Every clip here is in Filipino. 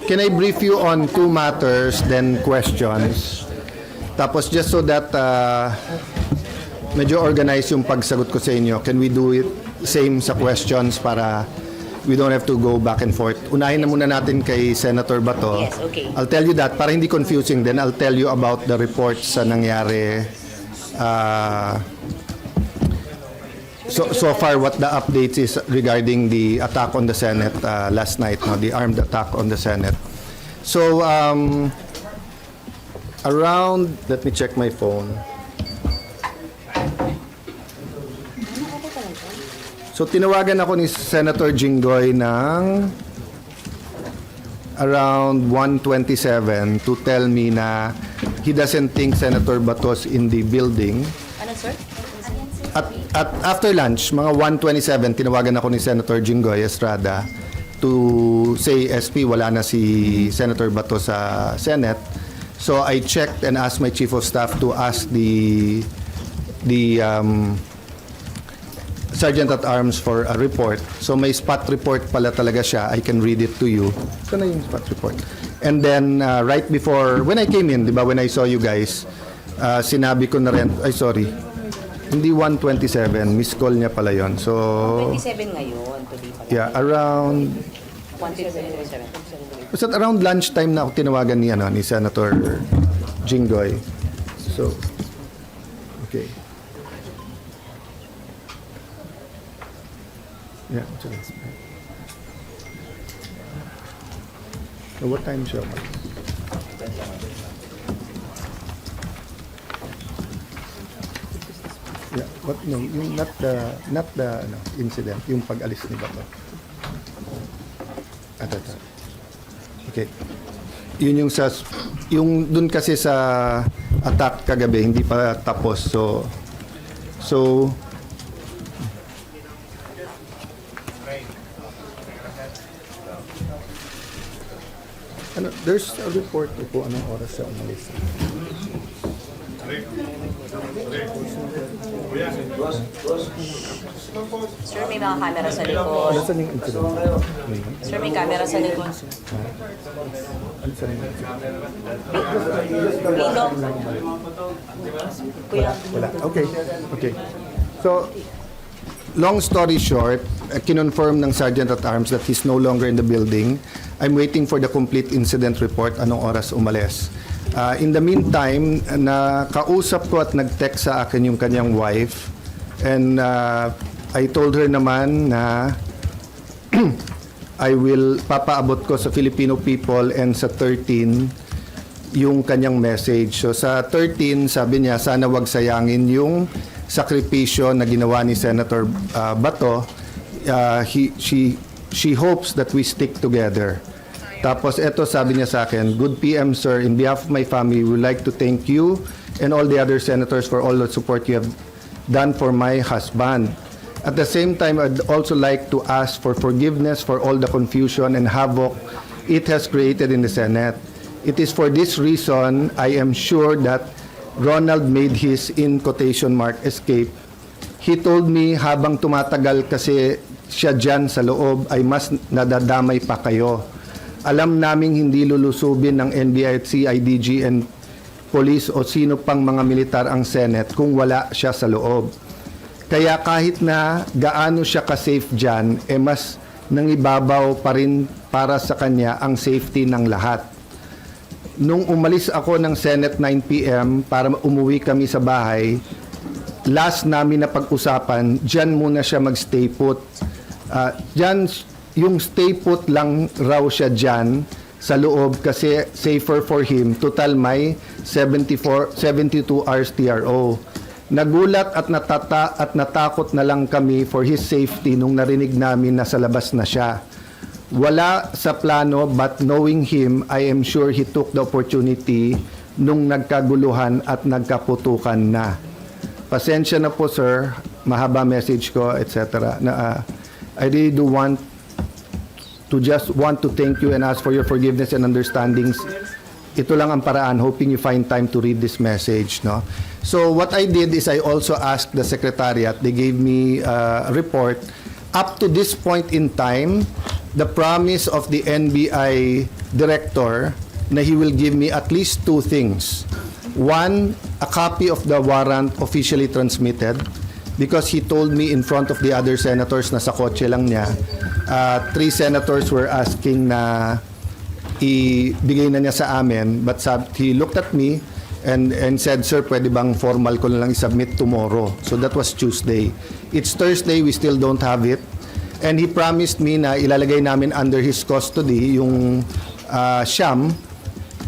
can I brief you on two matters, then questions? Tapos just so that medyo organize yung pagsagot ko sa inyo, can we do it same sa questions para we don't have to go back and forth? Unahin na muna natin kay Senator Bato. Yes, okay. I'll tell you that para hindi confusing, then I'll tell you about the reports sa nangyari. So far, what the updates is regarding the attack on the Senate last night, no, the armed attack on the Senate. So, around, let me check my phone. So, tinawagan ako ni Senator Jinggoy ng around 1:27 to tell me na he doesn't think Senator Batos in the building. Ano, sir? At after lunch, mga 1:27, tinawagan ako ni Senator Jinggoy Estrada to say, SP, wala na si Senator Bato sa Senate. So I checked and asked my Chief of Staff to ask the Sergeant at Arms for a report. So may spot report pala talaga siya. I can read it to you. Ito na yung spot report. And then right before, when I came in, di ba, when I saw you guys, sinabi ko na rin, ay sorry, hindi 1:27, miss call niya pala yon. So, 27 ngayon, today pala. yeah, around, 1:27. basta around lunchtime na ako tinawagan ni Senator Jinggoy. So, okay. Yeah, so that's fine. So what time siya? Yeah, what, no, yung not the incident, yung pag-alis ni Bato. Ito. Okay. Yun yung dun kasi sa attack kagabi, hindi pa tapos. So there's a report po anong oras siya umalis. Sir, may mga camera sa likod. Nasaan yung incident? Sir, may camera sa likod. Ano sa yung incident? Dito. Kuya. Wala. Okay. So, long story short, kinonfirm ng Sergeant at Arms that he's no longer in the building. I'm waiting for the complete incident report, anong oras umalis. In the meantime, nakausap ko at nag-text sa akin yung kanyang wife. And I told her naman na I will papaabot ko sa Filipino people and sa 13 yung kanyang message. So sa 13, sabi niya, sana wag sayangin yung sakripisyo na ginawa ni Senator Bato. She hopes that we stick together. Tapos eto sabi niya sa akin, good PM sir, in behalf of my family, we would like to thank you and all the other senators for all the support you have done for my husband. At the same time, I'd also like to ask for forgiveness for all the confusion and havoc it has created in the Senate. It is for this reason, I am sure that Ronald made his, in quotation mark, escape. He told me habang tumatagal kasi siya dyan sa loob ay mas nadadamay pa kayo. Alam naming hindi lulusubin ng NBI at CIDG and police o sino pang mga militar ang Senate kung wala siya sa loob. Kaya kahit na gaano siya ka-safe dyan, mas nangibabaw pa rin para sa kanya ang safety ng lahat. Nung umalis ako ng Senate 9 p.m. para umuwi kami sa bahay, last namin na pag-usapan, dyan muna siya mag-stay put. Dyan, yung stay put lang raw siya dyan sa loob kasi safer for him. Total may 72 hours TRO. Nagulat at natakot na lang kami for his safety nung narinig namin na sa labas na siya. Wala sa plano but knowing him, I am sure he took the opportunity nung nagkaguluhan at nagkaputukan na. Pasensya na po sir, mahaba message ko, etc. I really do want to thank you and ask for your forgiveness and understandings. Ito lang ang paraan, hoping you find time to read this message, no? So what I did is I also asked the Secretariat, they gave me a report. Up to this point in time, the promise of the NBI director na he will give me at least two things. One, a copy of the warrant officially transmitted because he told me in front of the other senators na sa kotse lang niya. Three senators were asking na ibigay na niya sa amin, but he looked at me and said, "Sir, pwede bang formal ko na lang i-submit tomorrow?" So that was Tuesday. It's Thursday, we still don't have it. And he promised me na ilalagay namin under his custody yung Shyam,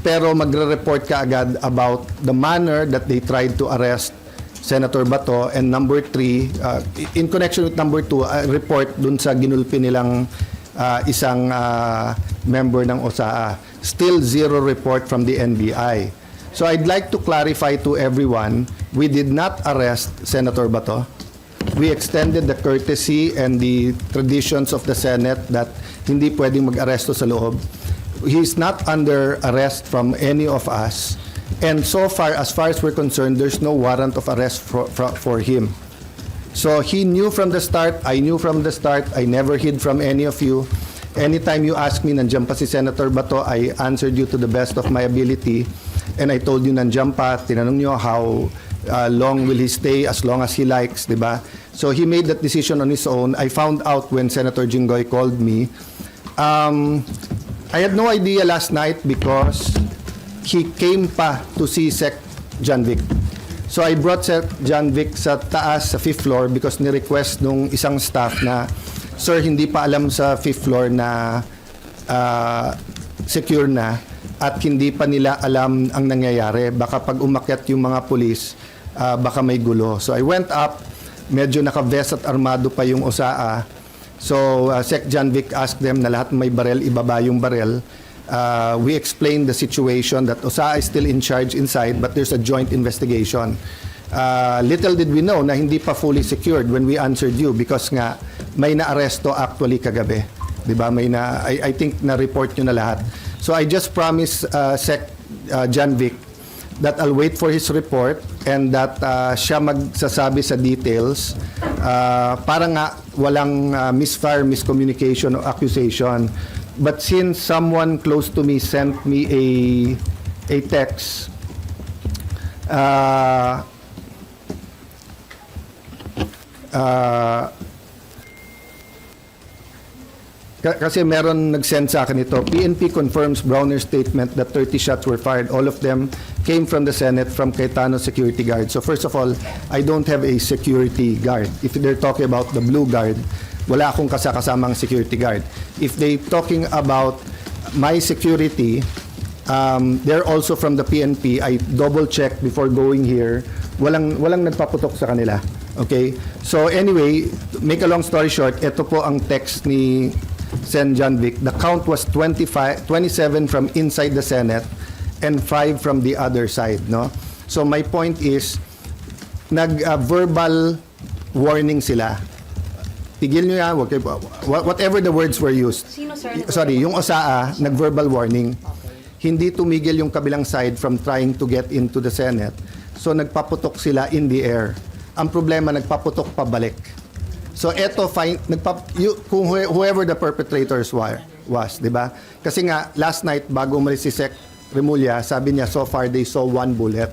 pero magre-report ka agad about the manner that they tried to arrest Senator Bato. And number 3, in connection with number 2, a report dun sa ginulpi nilang isang member ng OSAA. Still zero report from the NBI. So I'd like to clarify to everyone, we did not arrest Senator Bato. We extended the courtesy and the traditions of the Senate that hindi pwedeng mag-aresto sa loob. He's not under arrest from any of us. And so far as we're concerned, there's no warrant of arrest for him. So he knew from the start, I knew from the start, I never hid from any of you. Anytime you ask me, nandiyan pa si Senator Bato, I answered you to the best of my ability. And I told you, nandiyan pa, tinanong nyo how long will he stay, as long as he likes, di ba? So he made that decision on his own. I found out when Senator Jinggoy called me. I had no idea last night because he came pa to see Sec John Vic. So I brought Sec John Vic sa taas, sa 5th floor, because ni-request nung isang staff na, "Sir, hindi pa alam sa 5th floor na secure na at hindi pa nila alam ang nangyayari. Baka pag umakyat yung mga pulis, baka may gulo." So I went up, medyo naka-vest at armado pa yung OSAA. So Sec John Vic asked them na lahat may barel, ibaba yung barel. We explained the situation that OSAA is still in charge inside, but there's a joint investigation. Little did we know na hindi pa fully secured when we answered you because nga may na-aresto actually kagabi. Diba? I think na-report nyo na lahat. So I just promised Sec John Vic that I'll wait for his report and that siya magsasabi sa details para nga walang miscommunication o accusation. But since someone close to me sent me a text kasi meron nag-send sa akin ito. PNP confirms Browner's statement that 30 shots were fired. All of them came from the Senate from Cayetano security guard. So first of all, I don't have a security guard. If they're talking about the blue guard, wala akong kasamang security guard. If they talking about my security, they're also from the PNP. I double-check before going here. Walang nagpaputok sa kanila. Okay? So anyway, make a long story short, ito po ang text ni Sen John Vic. The count was 27 from inside the Senate and 5 from the other side, no? So my point is, verbal warning sila. Tigil nyo yan, whatever the words were used. Sino, sir? Sorry, yung OSAA, nag-verbal warning. Okay. Hindi tumigil yung kabilang side from trying to get into the Senate. So nagpaputok sila in the air. Ang problema, nagpaputok pabalik. So eto, whoever the perpetrators was, di ba? Kasi nga, last night, bago umalis si Sec Remulla, sabi niya, so far they saw 1 bullet.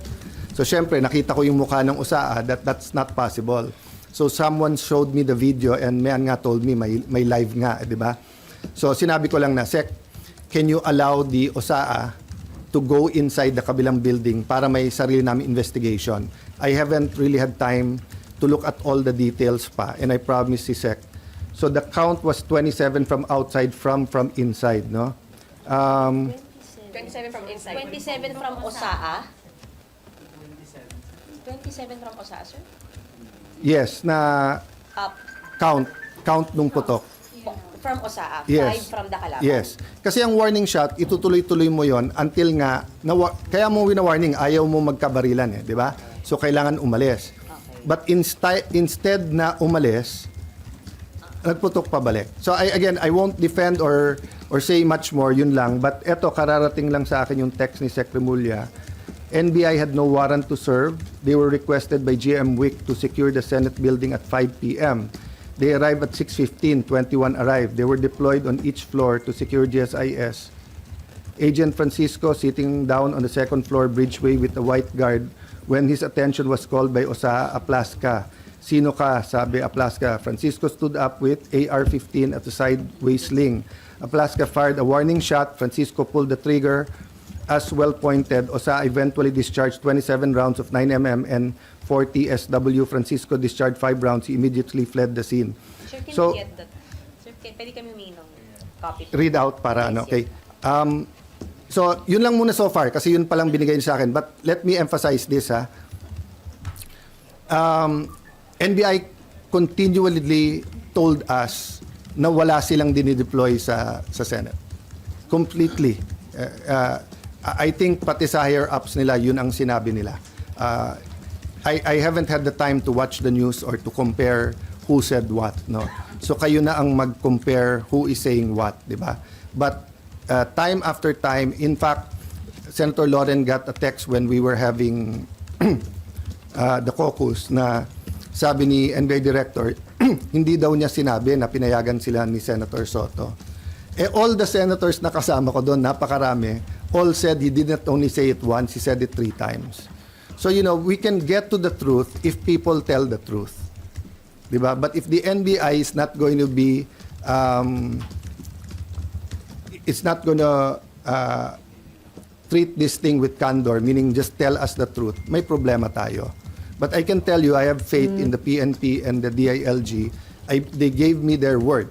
So syempre, nakita ko yung mukha ng OSAA, that's not possible. So someone showed me the video and Mayan nga told me may live nga, di ba? So sinabi ko lang na, Sec, can you allow the OSAA to go inside the kabilang building para may sarili namin investigation? I haven't really had time to look at all the details pa, and I promise si Sec. So the count was 27 from outside, from inside, no? 27 from inside. 27 from OSAA? 27 from OSAA, sir? Yes, na count nung putok. From OSAA, Yes. 5 from the kalaban. Yes. Kasi ang warning shot, itutuloy-tuloy mo yon until nga, kaya mo wina-warning, ayaw mo magkabarilan, di ba? So kailangan umalis. But instead na umalis, nagputok pabalik. So again, I won't defend or say much more, yun lang. But eto, kararating lang sa akin yung text ni Sec Remulla. NBI had no warrant to serve. They were requested by GM Wick to secure the Senate building at 5 p.m. They arrived at 6:15, 21 arrived. They were deployed on each floor to secure GSIS. Agent Francisco sitting down on the second floor bridgeway with a white guard when his attention was called by Osaa Aplaska. Sino ka? Sabi Aplaska. Francisco stood up with AR-15 at the sideway sling. Aplaska fired a warning shot. Francisco pulled the trigger. As well pointed, Osaa eventually discharged 27 rounds of 9mm and 40 SW. Francisco discharged 5 rounds. He immediately fled the scene. Sir, can So- we get that? Sir, pwede kami humingi ng copy. Read out para Yes, ano, yes. okay? So, yun lang muna so far kasi yun palang binigay niyo sa akin. But let me emphasize this, ha. NBI continually told us na wala silang dinideploy sa Senate. Completely. I think pati sa higher ups nila, yun ang sinabi nila. I haven't had the time to watch the news or to compare who said what, no. So kayo na ang mag-compare who is saying what, di ba? But time after time, in fact, Senator Loren got a text when we were having the caucus na sabi ni NBI Director, hindi daw niya sinabi na pinayagan sila ni Senator Soto. All the senators na kasama ko doon, napakarami, all said he did not only say it once, he said it 3 times. So, we can get to the truth if people tell the truth. Diba? But if the NBI is not going to be, it's not going to treat this thing with candor, meaning just tell us the truth, may problema tayo. But I can tell you, I have faith in the PNP and the DILG. They gave me their word.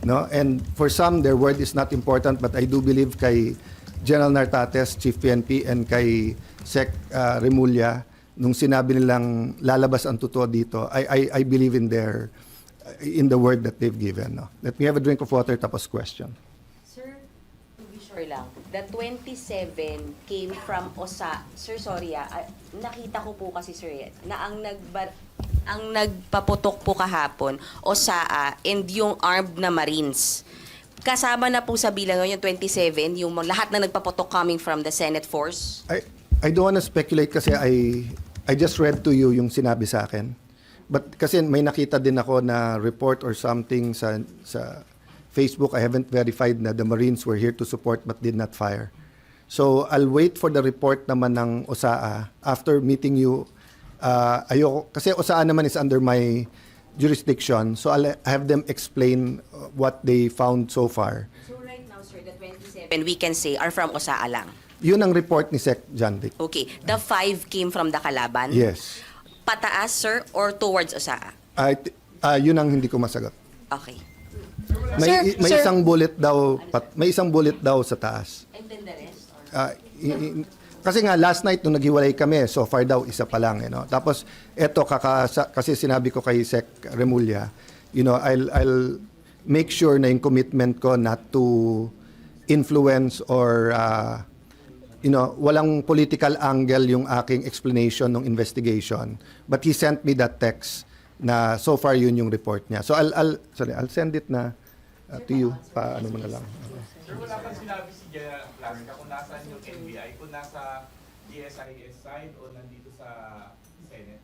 No? And for some, their word is not important, but I do believe kay General Nartates, Chief PNP, and kay Sec Remulla, nung sinabi nilang lalabas ang totoo dito, I believe in the word that they've given. No? Let me have a drink of water, tapos question. Sir, to be sure lang, the 27 came from OSA. Sir, sorry nakita ko po kasi sir, na ang nagpaputok po kahapon, OSAA and yung armed na Marines. Kasama na po sa bilang yung 27, yung lahat na nagpaputok coming from the Senate force? I don't want to speculate kasi I just read to you yung sinabi sa akin. But kasi may nakita din ako na report or something sa Facebook. I haven't verified na the Marines were here to support but did not fire. So I'll wait for the report naman ng OSAA after meeting you. Ayoko kasi OSAA naman is under my jurisdiction. So I'll have them explain what they found so far. So right now, sir, the 27 we can say are from OSAA lang? Yun ang report ni Sec. Janvic. Okay. The 5 came from the Kalaban? Yes. Pataas, sir, or towards OSAA? Yun ang hindi ko masagot. Okay. May Sir, isang bullet daw sa taas. And then the rest? Kasi nga last night nung naghiwalay kami, so far daw isa pa lang, Tapos eto kasi sinabi ko kay Sec Remulla, I'll make sure na yung commitment ko not to influence or walang political angle yung aking explanation ng investigation. But he sent me that text na so far yun yung report niya. So I'll send it na to you paano mo na lang. Sir, wala kang sinabi si General Plaska kung nasaan yung NBI, kung nasa DSIS side o nandito sa Senate?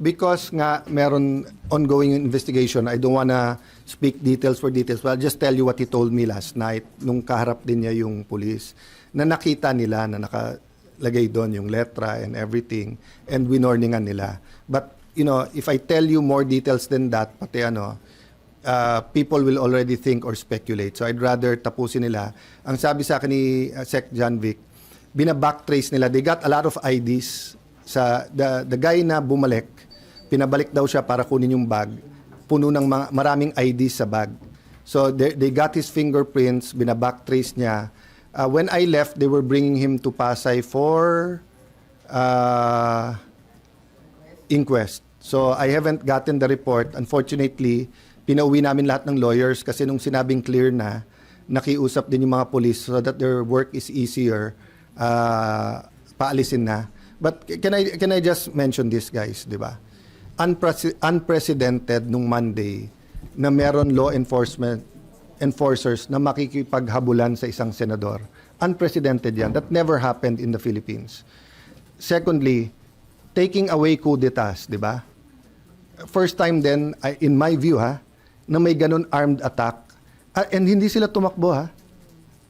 Because nga meron ongoing investigation, I don't wanna speak details for details, but I'll just tell you what he told me last night nung kaharap din niya yung police, na nakita nila na nakalagay doon yung letra and everything, and winorningan nila. But, if I tell you more details than that, pati people will already think or speculate. So I'd rather tapusin nila. Ang sabi sa akin ni Sec. Janvic, bina-backtrace nila. They got a lot of IDs. Sa the guy na bumalik, pinabalik daw siya para kunin yung bag. Puno ng maraming IDs sa bag. So they got his fingerprints, bina-backtrace niya. When I left, they were bringing him to Pasay for inquest. So I haven't gotten the report. Unfortunately, pinauwi namin lahat ng lawyers kasi nung sinabing clear na, nakiusap din yung mga police so that their work is easier, paalisin na. But can I just mention this, guys, di ba? Unprecedented nung Monday na meron law enforcers na makikipaghabulan sa isang senador. Unprecedented yan. That never happened in the Philippines. Secondly, taking away coup d'etats, di ba? First time din, in my view na may ganun armed attack. And hindi sila tumakbo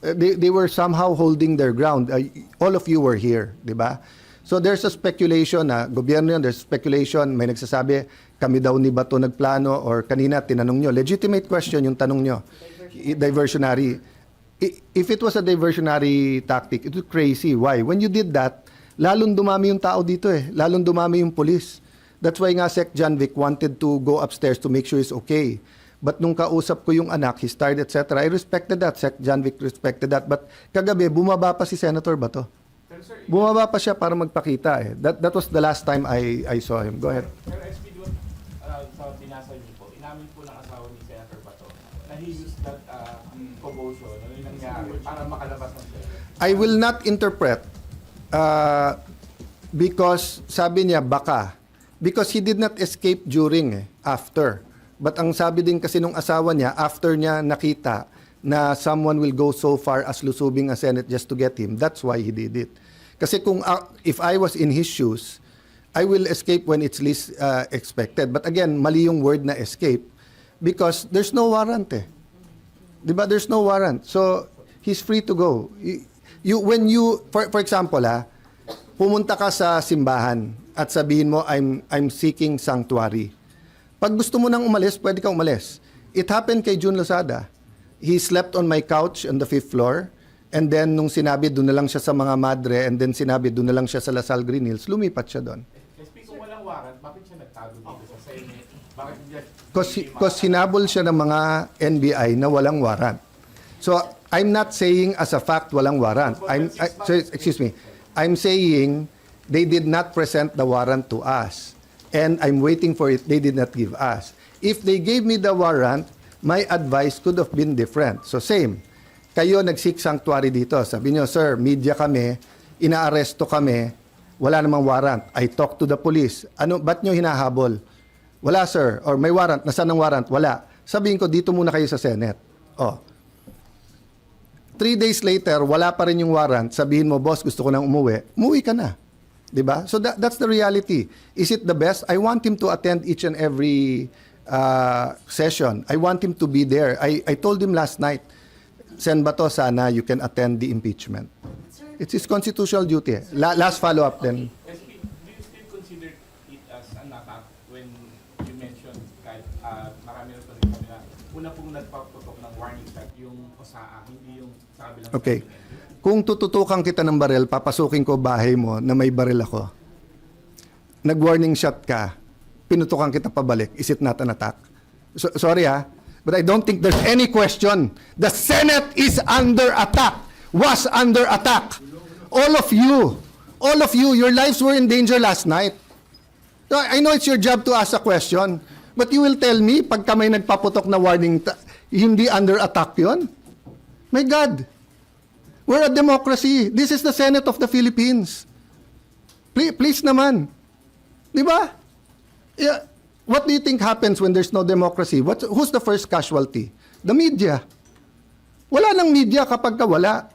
They were somehow holding their ground. All of you were here, di ba? So there's a speculation na gobyerno yun, there's speculation, may nagsasabi, kami daw ni Bato nagplano, or kanina tinanong nyo, legitimate question yung tanong nyo, diversionary. If it was a diversionary tactic, it was crazy. Why? When you did that, lalong dumami yung tao dito lalong dumami yung police. That's why nga Sec. John Vic wanted to go upstairs to make sure he's okay. But nung kausap ko yung anak, his tired, etc., I respected that. Sec. John Vic respected that. But kagabi, bumaba pa si Senator Bato. Pero sir, Bumaba pa siya para magpakita That was the last time I saw him. Go ahead. pero SP doon, sa binasa niyo po, inamin po ng asawa ni Senator Bato na he used that commotion, ano yung nangyari, para makalabas ng sir. I will not interpret because sabi niya baka. Because he did not escape during after. But ang sabi din kasi nung asawa niya, after niya nakita na someone will go so far as lusubing a Senate just to get him, that's why he did it. Kasi kung if I was in his shoes, I will escape when it's least expected. But again, mali yung word na escape because there's no warrant Diba? There's no warrant. So, he's free to go. When you, for example pumunta ka sa simbahan at sabihin mo, I'm seeking sanctuary. Pag gusto mo nang umalis, pwede kang umalis. It happened kay June Lozada. He slept on my couch on the 5th floor, and then nung sinabi, doon na lang siya sa mga madre, and then sinabi, doon na lang siya sa Lasal Green Hills, lumipat siya doon. SP, kung walang warrant, bakit siya nagtago dito sa Senate? Bakit hindi Because hinabol siya ng mga NBI na walang warrant. So, I'm not saying as a fact walang warrant. Excuse me. I'm saying they did not present the warrant to us. And I'm waiting for it. They did not give us. If they gave me the warrant, my advice could have been different. So same. Kayo nag-seek sanctuary dito. Sabi niyo, sir, media kami, inaaresto kami, wala namang warrant. I talked to the police. Ba't niyo hinahabol? Wala, sir. Or may warrant. Nasaan ang warrant? Wala. Sabihin ko, dito muna kayo sa Senate. 3 days later, wala pa rin yung warrant. Sabihin mo, boss, gusto ko nang umuwi. Umuwi ka na. Diba? So that's the reality. Is it the best? I want him to attend each and every session. I want him to be there. I told him last night, Sen Bato, sana you can attend the impeachment. It's his constitutional duty. Last follow-up then. SP, do you still consider it as an attack when you mentioned kahit marami na pa rin kami na una pong nagpaputok ng warning shot yung OSAA, hindi yung sabi lang Okay. Kung tututukan kita ng baril, papasukin ko bahay mo na may baril ako. Nag-warning shot ka, pinutukan kita pabalik. Is it not an attack? Sorry but I don't think there's any question. The Senate is under attack, was under attack. All of you, your lives were in danger last night. So I know it's your job to ask a question, but you will tell me, pagka may nagpaputok na warning, hindi under attack yon? My God. We're a democracy. This is the Senate of the Philippines. Please naman. Di ba? Yeah. What do you think happens when there's no democracy? Who's the first casualty? The media. Wala nang media kapag wala.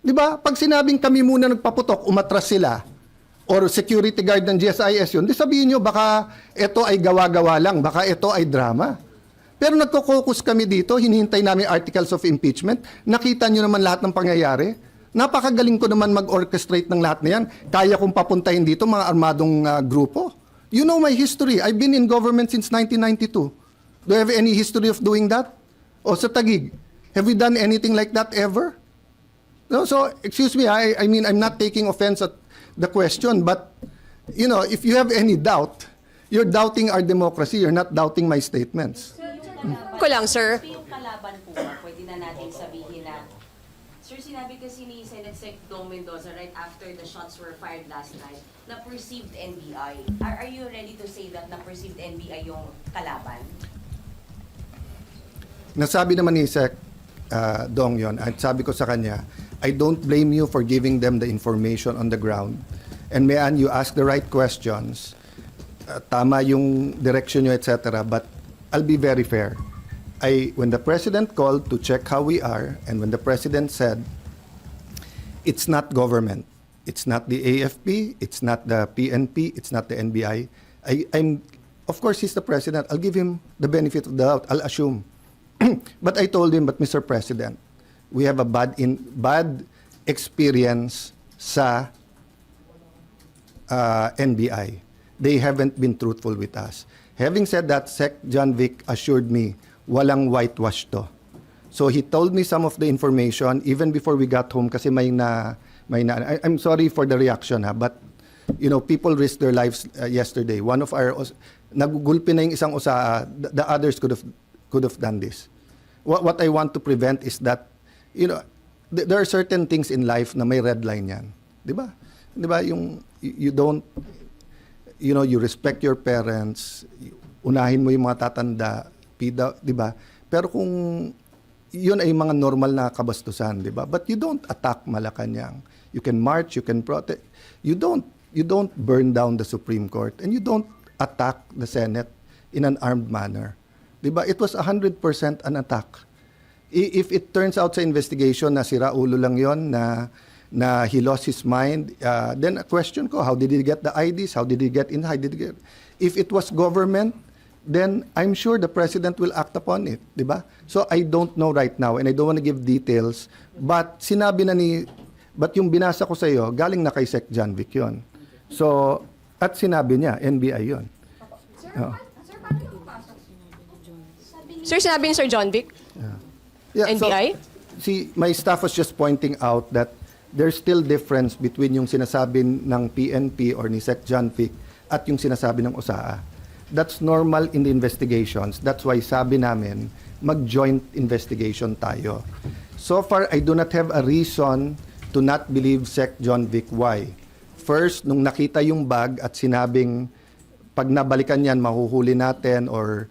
Di ba? Pag sinabing kami muna nagpaputok, umatras sila, or security guard ng GSIS yun, di sabihin nyo, baka ito ay gawa-gawa lang, baka ito ay drama. Pero nagko-focus kami dito, hinihintay namin articles of impeachment. Nakita nyo naman lahat ng pangyayari. Napakagaling ko naman mag-orchestrate ng lahat na yan. Kaya kong papuntahin dito mga armadong grupo. You know my history. I've been in government since 1992. Do I have any history of doing that? O sa Taguig, have we done anything like that ever? No, so, excuse me, I mean, I'm not taking offense at the question, but, if you have any doubt, you're doubting our democracy, you're not doubting my statements. Ko lang, sir. Yung kalaban po ba, pwede na natin sabihin na, sir, sinabi kasi ni Senate Sec. Dong Mendoza right after the shots were fired last night, na perceived NBI. Are you ready to say that na perceived NBI yung kalaban? Nasabi naman ni Sec. Dong yon. At sabi ko sa kanya, I don't blame you for giving them the information on the ground. And Mayan, you ask the right questions. Tama yung direction nyo, etc. But I'll be very fair. When the President called to check how we are, and when the President said it's not government. It's not the AFP, it's not the PNP, it's not the NBI. I'm, of course, he's the president. I'll give him the benefit of the doubt. I'll assume. But I told him, but Mr. President, we have a bad experience sa NBI. They haven't been truthful with us. Having said that, Sec John Vic assured me, walang whitewash to. So he told me some of the information even before we got home kasi I'm sorry for the reaction but you know, people risked their lives yesterday. One of our nagugulpi na yung isang usaa, the others could have done this. What I want to prevent is that, you know, there are certain things in life na may red line yan. Di ba? Di ba? Yung you don't, you know, you respect your parents, unahin mo yung mga tatanda, di ba? Pero kung yun ay mga normal na kabastusan, di ba? But you don't attack Malacanang. You can march, you can protest. You don't burn down the Supreme Court and you don't attack the Senate in an armed manner. Di ba? It was 100% an attack. If it turns out sa investigation na sira ulo lang yon, na he lost his mind, then a question ko, how did he get the IDs? How did he get in? How did he get? If it was government, then I'm sure the president will act upon it, di ba? So I don't know right now and I don't want to give details, but but yung binasa ko sa iyo, galing na kay Sec John Vic yun. So, at sinabi niya, NBI yun. Oh. Sir, sinabi ni Sir John Vic? Yeah, NBI? So, see, my staff was just pointing out that there's still difference between yung sinasabi ng PNP or ni Sec John Vic at yung sinasabi ng USAA. That's normal in the investigations. That's why sabi namin, mag-joint investigation tayo. So far, I do not have a reason to not believe Sec John Vic. Why? First, nung nakita yung bag at sinabing, pag nabalikan yan, mahuhuli natin or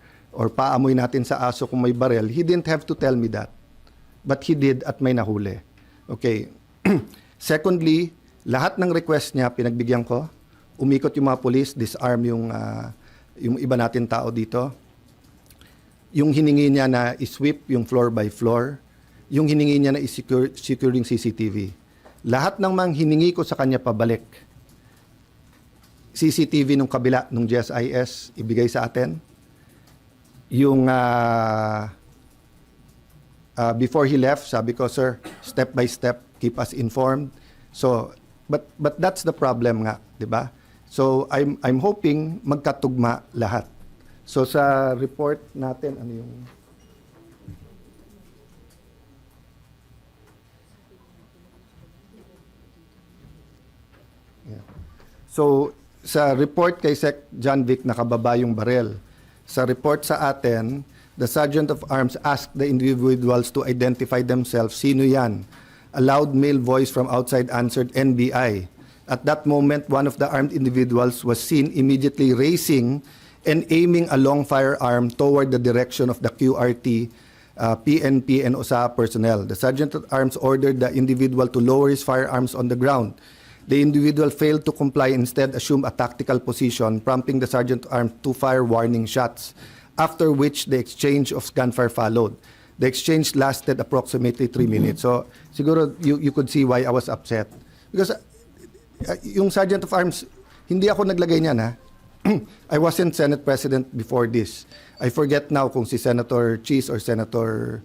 paamoy natin sa aso kung may barel, he didn't have to tell me that. But he did at may nahuli. Okay. Secondly, lahat ng request niya, pinagbigyan ko. Umikot yung mga police, disarm yung iba natin tao dito. Yung hiningi niya na isweep yung floor by floor. Yung hiningi niya na isecure yung CCTV. Lahat ng mga hiningi ko sa kanya pabalik. CCTV nung kabila, nung GSIS, ibigay sa atin. Yung before he left, sabi ko, sir, step by step, keep us informed. So, but that's the problem nga, di ba? So, I'm hoping magkatugma lahat. So, sa report natin, ano yung... Yeah. So, sa report kay Sec John Vic, nakababa yung barel. Sa report sa atin, the Sergeant of Arms asked the individuals to identify themselves. Sino yan? A loud male voice from outside answered, NBI. At that moment, one of the armed individuals was seen immediately raising and aiming a long firearm toward the direction of the QRT, PNP, and OSA personnel. The Sergeant at Arms ordered the individual to lower his firearms on the ground. The individual failed to comply, instead assumed a tactical position, prompting the Sergeant at Arms to fire warning shots, after which the exchange of gunfire followed. The exchange lasted approximately 3 minutes. So, siguro you could see why I was upset. Because yung Sergeant of Arms, hindi ako naglagay niyan, ha? I wasn't Senate President before this. I forget now kung si Senator Cheese or Senator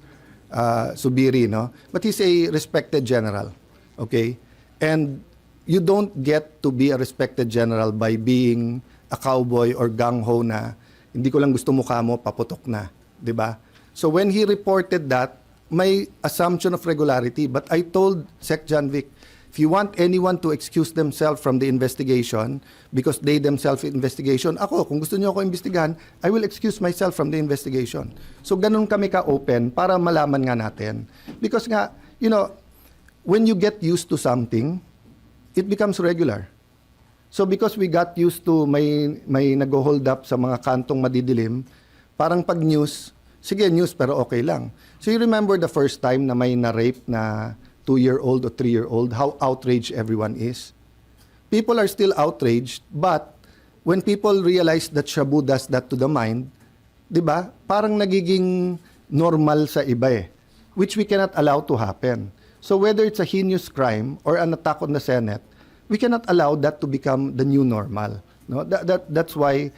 Subiri, no? But he's a respected general, okay? And you don't get to be a respected general by being a cowboy or gung-ho na hindi ko lang gusto mukha mo, paputok na, di ba? So when he reported that, may assumption of regularity, but I told Sec John Vic, if you want anyone to excuse themselves from the investigation because they themselves investigation, ako, kung gusto niyo ako imbestigahan, I will excuse myself from the investigation. So ganun kami ka-open para malaman nga natin. Because nga, you know, when you get used to something, it becomes regular. So because we got used to may nag-hold up sa mga kantong madidilim, parang pag news, sige news pero okay lang. So you remember the first time na may na-rape na 2-year-old or 3-year-old, how outraged everyone is? People are still outraged, but when people realize that Shabu does that to the mind, di ba, parang nagiging normal sa iba eh, which we cannot allow to happen. So whether it's a heinous crime or an attack on the Senate, we cannot allow that to become the new normal. No, that's why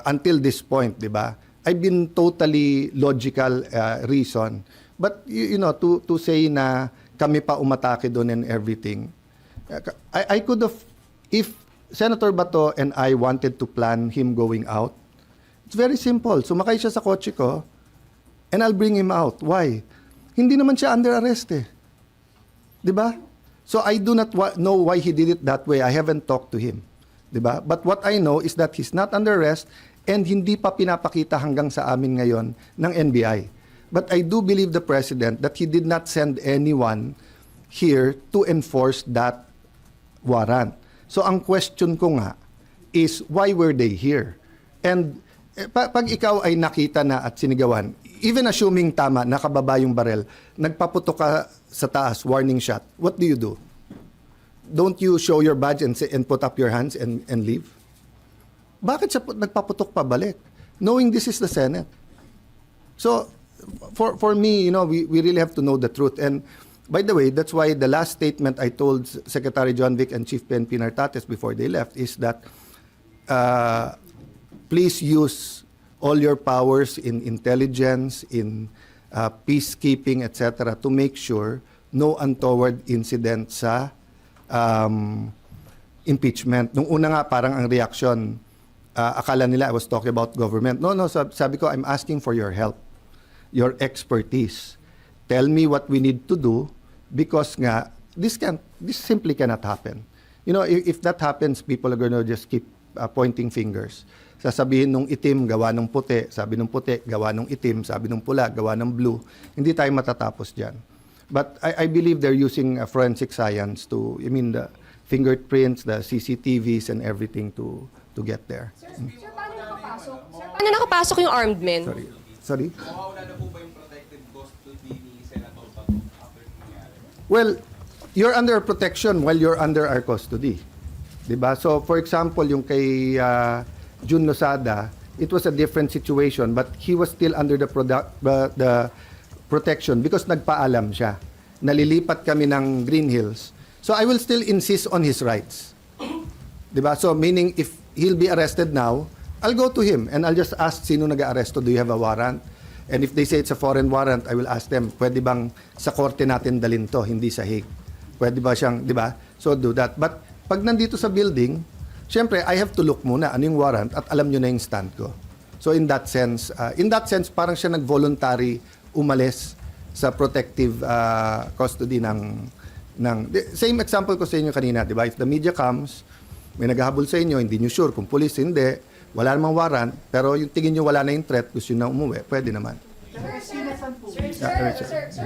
until this point, di ba? I've been totally logical reason. But you know, to say na kami pa umatake doon and everything, I could have, if Senator Bato and I wanted to plan him going out, it's very simple. Sumakay siya sa kotse ko and I'll bring him out. Why? Hindi naman siya under arrest eh. 'Di ba? So I do not know why he did it that way. I haven't talked to him. 'Di ba? But what I know is that he's not under arrest and hindi pa pinapakita hanggang sa amin ngayon ng NBI. But I do believe the President that he did not send anyone here to enforce that warrant. So ang question ko nga is why were they here? And pag ikaw ay nakita na at sinigawan, even assuming tama, nakababa yung barel, nagpaputok ka sa taas, warning shot, what do? Don't you show your badge and put up your hands and leave? Bakit siya nagpaputok pa balik? Knowing this is the Senate. So, for me, you know, we really have to know the truth. And by the way, that's why the last statement I told Secretary John Vic and Chief PNP Nartates before they left is that please use all your powers in intelligence, in peacekeeping, etc., to make sure no untoward incident sa impeachment. Nung una nga, parang ang reaction, akala nila I was talking about government. No, sabi ko, I'm asking for your help, your expertise. Tell me what we need to do because nga, this simply cannot happen. You know, if that happens, people are going to just keep pointing fingers. Sasabihin nung itim, gawa nung puti. Sabi nung puti, gawa nung itim. Sabi nung pula, gawa ng blue. Hindi tayo matatapos dyan. But I believe they're using forensic science to, the fingerprints, the CCTVs and everything to get there. Sir, paano nakapasok? Sir, paano nakapasok yung armed men? Sorry? Mawawala na po ba yung protected custody ni Senator Bato after nangyari? Well, you're under protection while you're under our custody. Diba? So, for example, yung kay Jun Losada, it was a different situation, but he was still under the protection because nagpaalam siya. Nalilipat kami ng Green Hills. So, I will still insist on his rights. Diba? So, meaning, if he'll be arrested now, I'll go to him and I'll just ask sino nag-aaresto, do you have a warrant? And if they say it's a foreign warrant, I will ask them, pwede bang sa korte natin dalhin to, hindi sa Hague? Pwede ba siyang, di ba? So do that. But pag nandito sa building, syempre, I have to look muna ano yung warrant at alam nyo na yung stand ko. So in that sense, parang siya nag-voluntary umalis sa protective custody ng same example ko sa inyo kanina, di ba? If the media comes, may naghahabol sa inyo, hindi nyo sure kung police, hindi, wala namang warrant, pero yung tingin nyo wala na yung threat, gusto nyo na umuwi, pwede naman. Sir,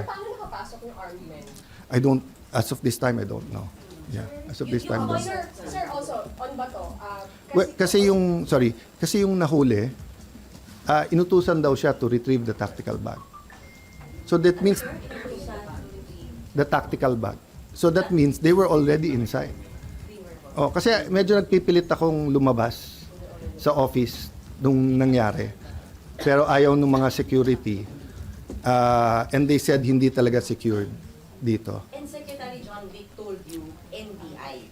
paano nakapasok yung armed men? I don't, as of this time, I don't know. Yeah, as of this time, I don't know. Sir, also, on Bato, Well, kasi yung nahuli, inutusan daw siya to retrieve the tactical bag. So that means, the tactical bag. So that means they were already inside. Oh, kasi medyo nagpipilit akong lumabas sa office nung nangyari. Pero ayaw ng mga security. And they said hindi talaga secured dito. And Secretary John Vic told you NBI.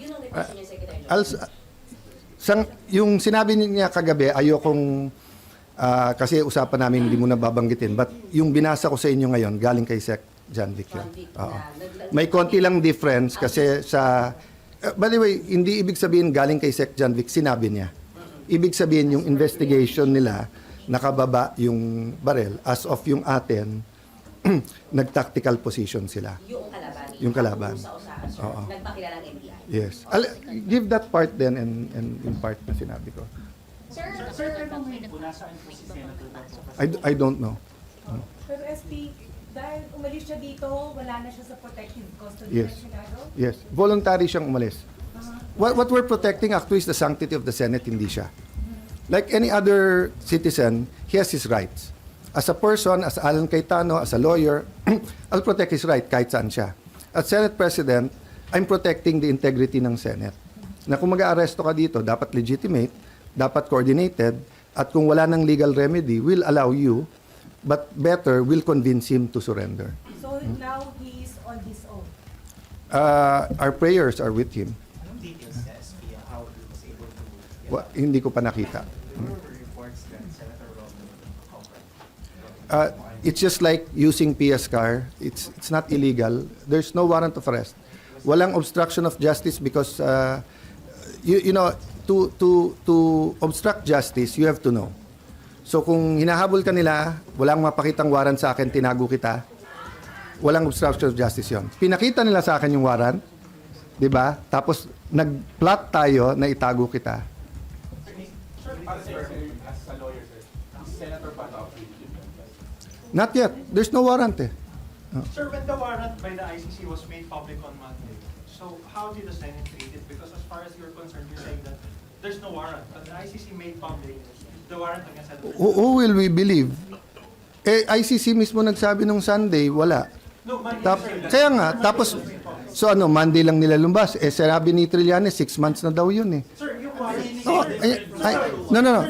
Yun ang request niya, Secretary John Vic. Yung sinabi niya kagabi, ayokong kasi usapan namin hindi mo na babanggitin. But yung binasa ko sa inyo ngayon, galing kay Sec. John Vic yun. John Vic Oo. na- May konti lang difference kasi sa... by the way, hindi ibig sabihin galing kay Sec. John Vic, sinabi niya. Ibig sabihin yung investigation nila, nakababa yung barel. As of yung atin, nag-tactical position sila. Yung kalaban. Yung kalaban. Usa-usahan, sir. Oo. Nagpakilalang NBI. Yes. Give that part then and in part na sinabi ko. Sir, pero ngayon po, nasaan po si Senator Bato? I don't know. Pero SP, dahil umalis siya dito, wala na siya sa protective custody Yes. ng Senado? Yes. Voluntary siyang umalis. What we're protecting actually is the sanctity of the Senate, hindi siya. Like any other citizen, he has his rights. As a person, as Alan Cayetano, as a lawyer, I'll protect his right kahit saan siya. As Senate President, I'm protecting the integrity ng Senate. Na kung mag-aaresto ka dito, dapat legitimate, dapat coordinated, at kung wala ng legal remedy, we'll allow you, but better, we'll convince him to surrender. So now he is on his own? Our prayers are with him. Anong details sa SP how he was able to get Hindi ko pa nakita. There were reports that Senator Robin It's just like using PS car. It's not illegal. There's no warrant of arrest. Walang obstruction of justice because you know to obstruct justice you have to know. So kung hinahabol ka nila, walang mapakitang warrant sa akin, tinago kita. Walang obstruction of justice 'yon. Pinakita nila sa akin yung warrant, 'di ba? Tapos nag-plot tayo na itago kita. Para sa sir, as a lawyer, sir, is Senator Bato affiliated? Not yet. There's no warrant eh. Sir, when the warrant by the ICC was made public on Monday, so how did the Senate treat it? Because as far as you're concerned, you're saying that there's no warrant, but the ICC made public the warrant against Senator. Who will we believe? ICC mismo nagsabi nung Sunday, wala. No, my Kaya nga, tapos, so Monday lang nila lumbas. Sinabi ni Trillanes, 6 months na daw yun eh. Sir, yung warrant. No.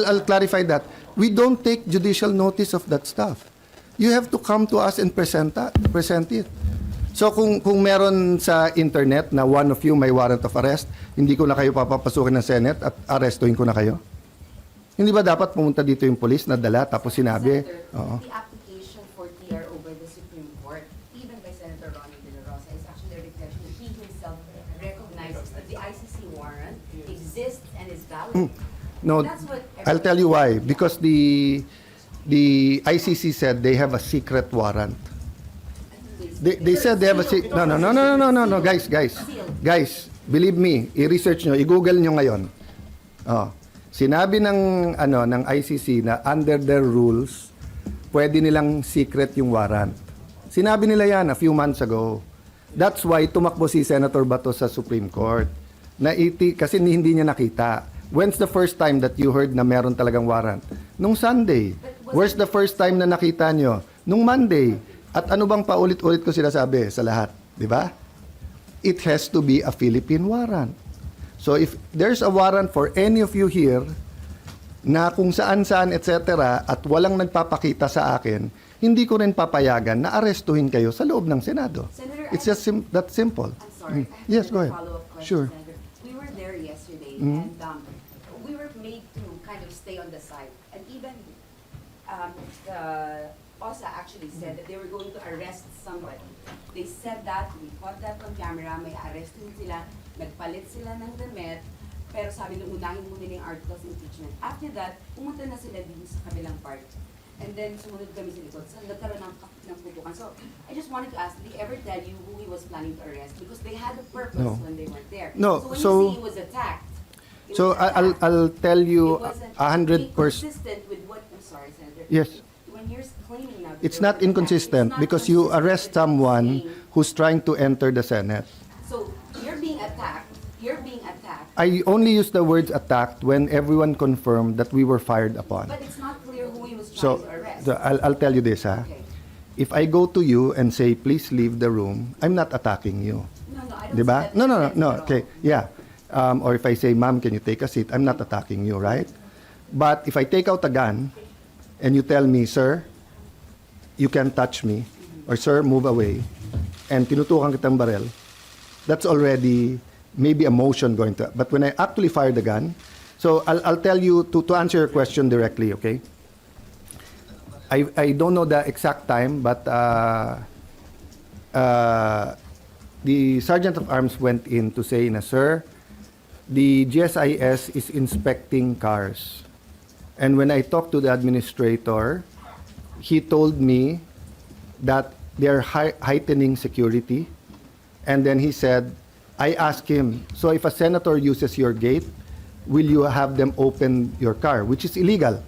I'll clarify that. We don't take judicial notice of that stuff. You have to come to us and present it. So kung meron sa internet na one of you may warrant of arrest, hindi ko na kayo papapasukin ng Senate at arrestuhin ko na kayo? Hindi ba dapat pumunta dito yung police na dala tapos sinabi? Senator, Oo. the application for TRO by the Supreme Court, even by Senator Ronnie De La Rosa, is actually a reflection that he himself recognizes that the ICC warrant exists and is valid. No, That's what I'll tell you why. Because the ICC said they have a secret warrant. They said they have a secret. No, guys, believe me, i-research nyo, i-google nyo ngayon. Oh. Sinabi ng ICC na under their rules, pwede nilang secret yung warrant. Sinabi nila yan a few months ago. That's why tumakbo si Senator Bato sa Supreme Court. Kasi hindi niya nakita. When's the first time that you heard na meron talagang warrant? Nung Sunday. Where's the first time na nakita nyo? Nung Monday. At ano bang paulit-ulit ko sinasabi sa lahat? Di ba? It has to be a Philippine warrant. So if there's a warrant for any of you here na kung saan-saan etc. at walang nagpapakita sa akin, hindi ko rin papayagan na arestuhin kayo sa loob ng Senado. Senator, It's just that simple. I'm sorry. I have Yes, a go ahead. follow-up question, Sure. Senator. We were there yesterday, Mhm. and we were made to kind of stay on the side. And even the OSA actually said that they were going to arrest somebody. They said that, we caught that on camera, may arrestin sila, nagpalit sila ng damit, pero sabi nung unahin muna nila yung articles of impeachment. After that, pumunta na sila din sa kabilang part. And then sumunod kami sa likod. So nagkaroon ng putukan. So I just wanted to ask, did he ever tell you who he was planning to arrest? Because they had a purpose No. when they went there. No, So when so- you say he was attacked, he So was attacked. I'll tell you It wasn't 100%. inconsistent with what, I'm sorry, Senator. Yes. When you're claiming now that It's there not was an attack, inconsistent it's not because you consistent arrest with what you're someone saying. who's trying to enter the Senate. So you're being attacked. I only use the words attacked when everyone confirmed that we were fired upon. But it's not clear who he was trying So to arrest. I'll tell you this, ha. Okay. If I go to you and say, please leave the room, I'm not attacking you. No, I don't Di ba? see that No. difference at all. Okay, yeah. Or if I say, ma'am, can you take a seat? I'm not attacking you, right? But if I take out a gun and you tell me, sir, you can't touch me, or sir, move away, and tinutukan kitang barel, that's already maybe a motion going to. But when I actually fire the gun, so I'll tell you to answer your question directly, okay? I don't know the exact time, but the Sergeant of Arms went in to say, na, sir, the GSIS is inspecting cars. And when I talked to the administrator, he told me that they're heightening security. And then he said, I asked him, so if a senator uses your gate, will you have them open your car, which is illegal?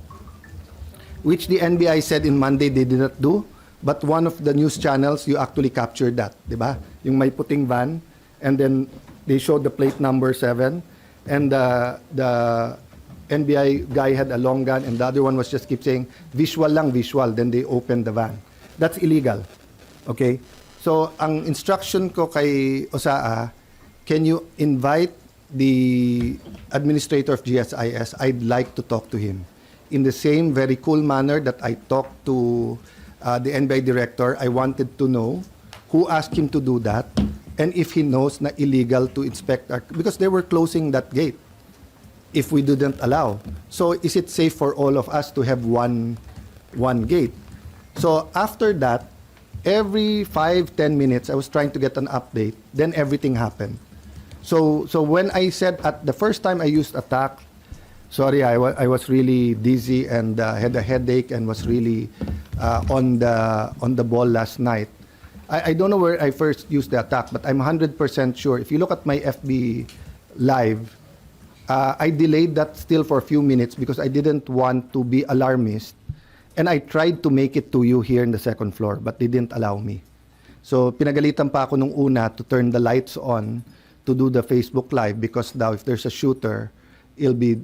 Which the NBI said in Monday they did not do, but one of the news channels, you actually captured that, di ba? Yung may puting van, and then they showed the plate number 7, and the NBI guy had a long gun, and the other one was just keep saying, visual lang, visual, then they opened the van. That's illegal, okay? So, ang instruction ko kay OSAA, can you invite the administrator of GSIS? I'd like to talk to him. In the same very cool manner that I talked to the NBI director, I wanted to know who asked him to do that, and if he knows na illegal to inspect our, because they were closing that gate if we didn't allow. So is it safe for all of us to have one gate? So after that, every 5-10 minutes, I was trying to get an update. Then everything happened. So when I said at the first time I used attack, sorry, I was really dizzy and had a headache and was really on the ball last night. I don't know where I first used the attack, but I'm 100% sure. If you look at my FB live, I delayed that still for a few minutes because I didn't want to be alarmist. And I tried to make it to you here in the second floor, but they didn't allow me. So pinagalitan pa ako nung una to turn the lights on to do the Facebook Live because now if there's a shooter, it'll be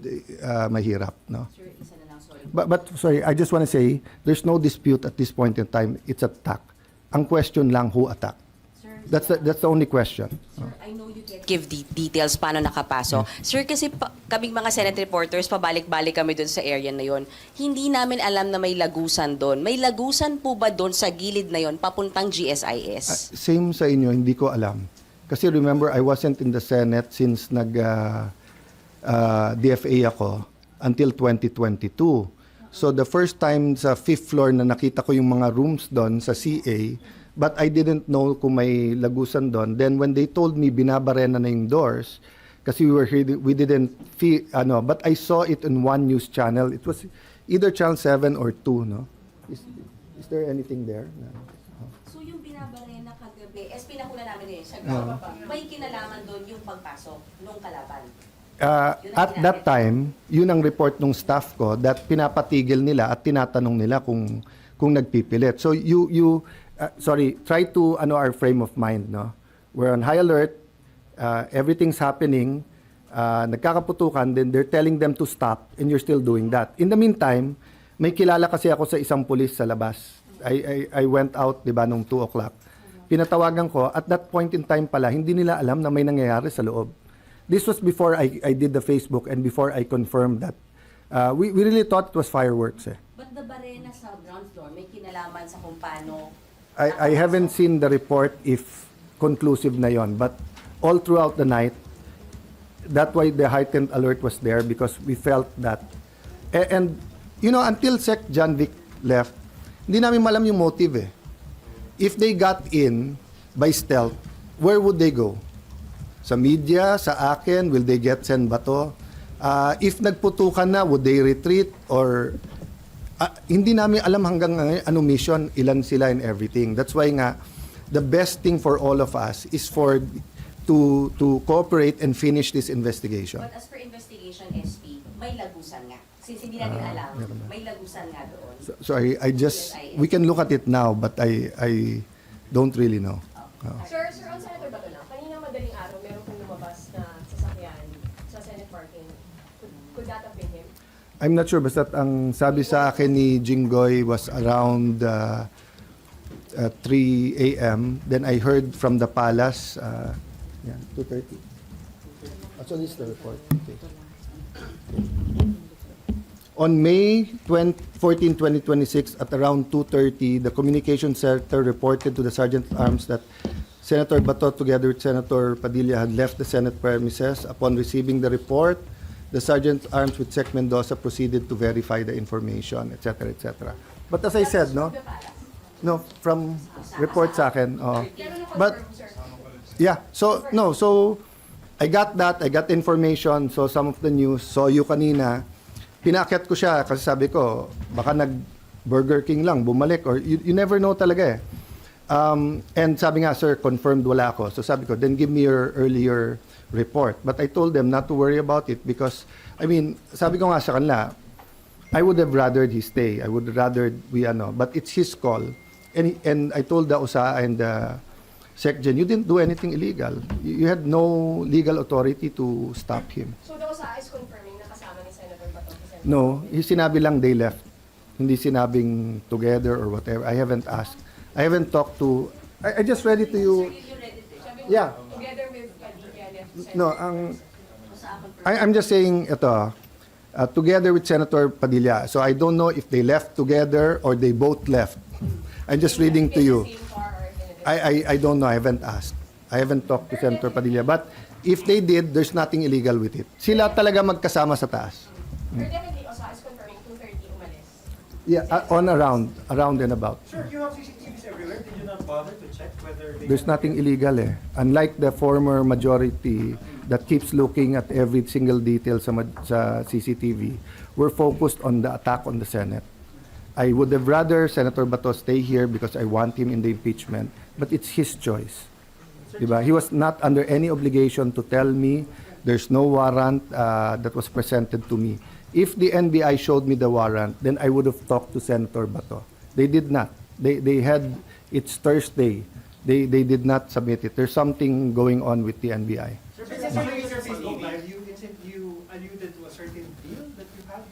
mahirap. No? Sir, isa na lang, sorry. But sorry, I just want to say, there's no dispute at this point in time. It's attack. Ang question lang, who attacked? Sir, That's the only question. Sir, I know you can't give the details paano nakapasok. Sir, kasi kaming mga Senate reporters, pabalik-balik kami dun sa area na yon. Hindi namin alam na may lagusan doon. May lagusan po ba doon sa gilid na yon papuntang GSIS? Same sa inyo, hindi ko alam. Kasi remember, I wasn't in the Senate since DFA ako until 2022. So the first time sa 5th floor na nakita ko yung mga rooms doon sa CA, but I didn't know kung may lagusan doon. Then when they told me binabarena na yung doors, kasi we didn't feel, but I saw it in one news channel. It was either Channel 7 or 2, no? Is there anything there? No. So yung binabarena kagabi, pinakula namin yun, Oo. may kinalaman doon yung pagpasok nung kalaban. At that time, yun ang report ng staff ko that pinapatigil nila at tinatanong nila kung nagpipilit. So try to our frame of mind, no? We're on high alert, everything's happening, nagkakaputukan, then they're telling them to stop and you're still doing that. In the meantime, may kilala kasi ako sa isang pulis sa labas. I went out, 'di ba, nung 2 o'clock. Pinatawagan ko, at that point in time pala, hindi nila alam na may nangyayari sa loob. This was before I did the Facebook and before I confirmed that. We really thought it was fireworks. But the barena sa ground floor, may kinalaman sa kung paano... I haven't seen the report if conclusive na yon, but all throughout the night, that's why the heightened alert was there because we felt that. And until Sec John Vic left, hindi namin malam yung motive eh. If they got in by stealth, where would they go? Sa media, sa akin, will they get Sen Bato? If nagputukan na, would they retreat? Or hindi namin alam hanggang ngayon anong mission, ilan sila and everything. That's why nga, the best thing for all of us is to cooperate and finish this investigation. But as per investigation, SP, may lagusan nga. Since hindi natin alam, may lagusan nga doon. Sorry, we can look at it now, but I don't really know. Sir, on Senator Bato lang, kanina madaling araw, meron kong lumabas na sasakyan sa Senate parking. Could that have been him? I'm not sure, basta ang sabi sa akin ni Jinggoy was around 3 a.m. Then I heard from the palace, 2:30. So this is the report. Okay. On May 14, 2026, at around 2:30, the Communications Center reported to the Sergeant at Arms that Senator Bato, together with Senator Padilla, had left the Senate premises. Upon receiving the report, the Sergeant at Arms with Sec Mendoza proceeded to verify the information, etc., etc. But as I said, no, from report sa akin. But yeah, so I got that, I got information, so some of the news, saw you kanina. Pinakyat ko siya kasi sabi ko, baka nag-Burger King lang, bumalik, or you never know talaga eh. And sabi nga, sir, confirmed wala ako. So sabi ko, then give me your earlier report. But I told them not to worry about it because, sabi ko nga sa kanila, I would have rathered he stay. I would rather but it's his call. And I told the OSA and the SecGen, you didn't do anything illegal. You had no legal authority to stop him. So the OSA is confirming na kasama ni Senator Bato? No, sinabi lang they left. Hindi sinabing together or whatever. I haven't asked. I haven't talked to... I just read it to you. Yeah. Together with Padilla, No, I'm just saying ito, together with Senator Padilla. So I don't know if they left together or they both left. I'm just reading to you. I don't know. I haven't asked. I haven't talked to Senator Padilla. But if they did, there's nothing illegal with it. Sila talaga magkasama sa taas. Pero definitely, OSA is confirming 2:30 umalis. Yeah, around and about. Sir, you have CCTVs everywhere. Did you not bother to check whether they... There's nothing illegal eh. Unlike the former majority that keeps looking at every single detail sa CCTV, we're focused on the attack on the Senate. I would have rather Senator Bato stay here because I want him in the impeachment, but it's his choice. Diba? He was not under any obligation to tell me there's no warrant that was presented to me. If the NBI showed me the warrant, then I would have talked to Senator Bato. They did not. They had, it's Thursday. They did not submit it. There's something going on with the NBI. Sir, but just on your Facebook Live, you alluded to a certain deal that you had.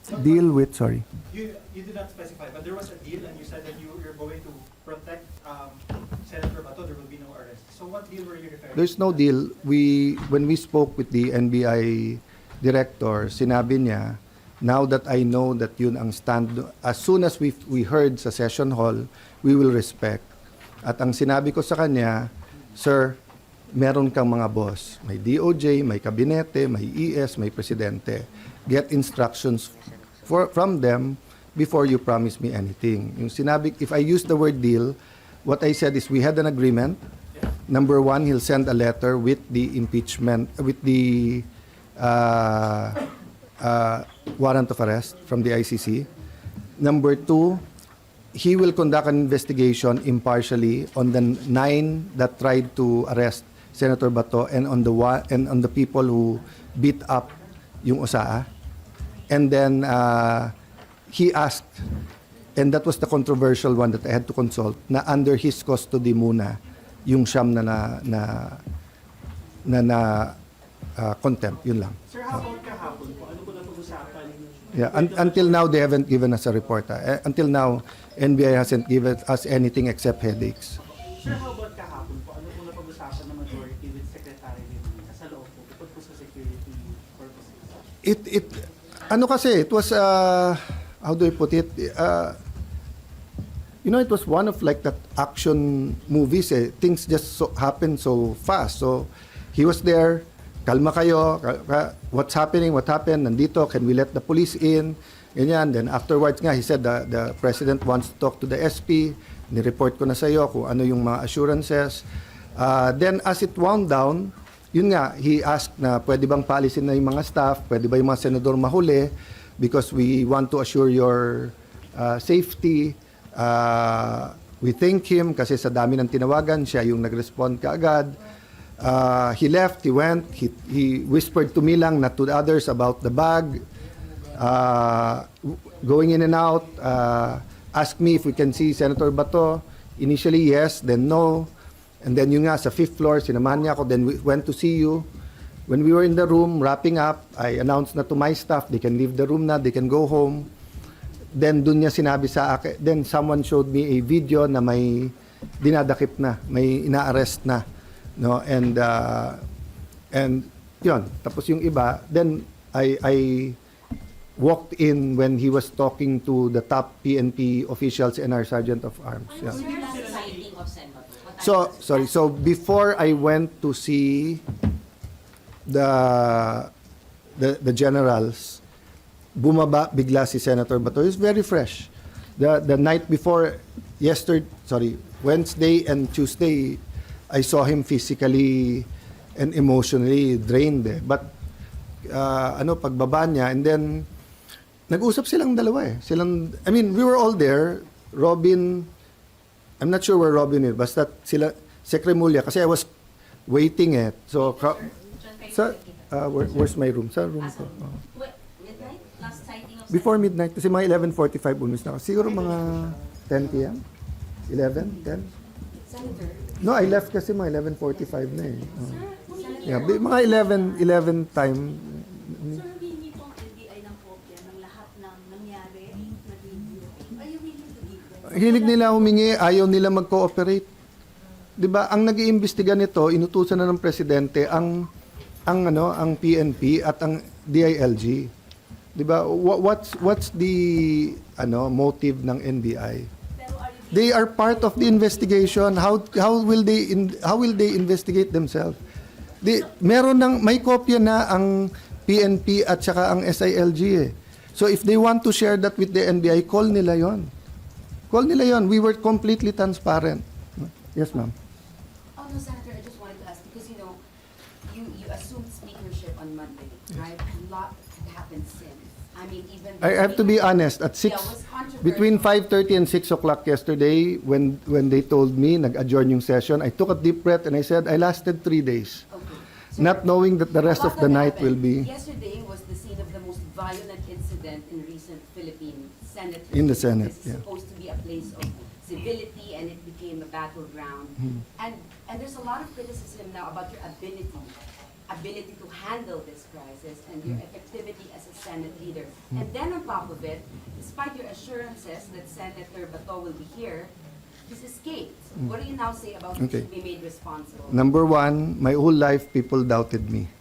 So, Deal with, sorry. You did not specify, but there was a deal, and you said that you're going to protect Senator Bato. There will be no arrest. So what deal were you referring to? There's no deal. When we spoke with the NBI director, sinabi niya, now that I know that yun ang stand, as soon as we heard sa session hall, we will respect. At ang sinabi ko sa kanya, sir, meron kang mga boss. May DOJ, may kabinete, may ES, may presidente. Get instructions from them before you promise me anything. Yung sinabi, if I use the word deal, what I said is we had an agreement. Number one, he'll send a letter with the impeachment, with the warrant of arrest from the ICC. Number two, he will conduct an investigation impartially on the 9 that tried to arrest Senator Bato and on the people who beat up yung OSAA. And then he asked, and that was the controversial one that I had to consult, na under his custody muna yung siyam na contempt, yun lang. Sir, how about kahapon po? Ano po na pag-usapan? Yeah, until now they haven't given us a report. Until now, NBI hasn't given us anything except headaches. Sir, how about kahapon po? Ano po na pag-usapan ng majority with Secretary Levin sa loob po, bukod po sa security purposes? It was, how do I put it? It was one of like that action movies. Things just happen so fast. So he was there. Kalma kayo. What's happening? What happened? Nandito. Can we let the police in? Ganyan. Then afterwards nga, he said the president wants to talk to the SP. Ni-report ko na sa iyo kung ano yung mga assurances. Then as it wound down, yun nga, he asked na pwede bang paalisin na yung mga staff, pwede ba yung mga senador mahuli because we want to assure your safety. We thank him kasi sa dami ng tinawagan, siya yung nag-respond kaagad. He left, he went, he whispered to me lang, not to the others, about the bag. Going in and out, asked me if we can see Senator Bato. Initially, yes, then no. And then yung nga, sa 5th floor, sinamahan niya ako, then we went to see you. When we were in the room, wrapping up, I announced na to my staff, they can leave the room na, they can go home. Then dun niya sinabi sa akin, then someone showed me a video na may dinadakip na, may ina-arrest na. No? And yun, tapos yung iba, then I walked in when he was talking to the top PNP officials and our Sergeant of Arms. Yeah. Sir, last sighting of Sen. Bato? What So, time was sorry. that? So, before I went to see the generals, bumaba bigla si Senator Bato. He's very fresh. The night before, Wednesday and Tuesday, I saw him physically and emotionally drained. But, pagbaba niya, and then, nag-usap silang dalawa eh. We were all there. Robin, I'm not sure where Robin is, basta sila, Secretary Mulya, kasi I was waiting eh. So, where's my room? Sa room ko. Oh. Midnight? Last sighting of Sen. Before midnight, kasi mga 11:45 umis na ako. Siguro mga 10 p.m.? 11? 10? Senator, No, I left kasi mga 11:45 na eh. Oh. Yeah, mga 11 time. Sir, hindi po ang NBI ng kopya ng lahat ng nangyari na video. Are you willing to give them? Hilig nila humingi, ayaw nila mag-cooperate. 'Di ba? Ang nag-iimbestiga nito, inutusan na ng presidente ang PNP at ang DILG. 'Di ba? What's the motive ng NBI? Pero are you They are part of the investigation. How will they investigate themselves? May kopya na ang PNP at saka ang SILG eh. So if they want to share that with the NBI, call nila yon. Call nila yon. We were completely transparent. Yes, ma'am. Oh, no, Senator, I just wanted to ask, because, you know, you assumed speakership on Monday, right? A lot happened since. I mean, even... I have to be honest, at Yeah, it was controversial. between 5:30 and 6 o'clock yesterday, when they told me, nag-adjourn yung session, I took a deep breath and I said, I lasted 3 days. Okay. Not knowing that the rest A of lot the that night will happened. be Yesterday was the scene of the most violent incident in recent Philippine Senate. In the history. Senate, This is yeah. supposed to be a place of civility, and it became a battleground. Hmm. And there's a lot of criticism now about your ability to handle this crisis and your effectivity as a Senate leader. And then on top of it, despite your assurances that Senator Bato will be here, he's escaped. What do you now say about Okay. he should be made responsible? Number one, my whole life people doubted me.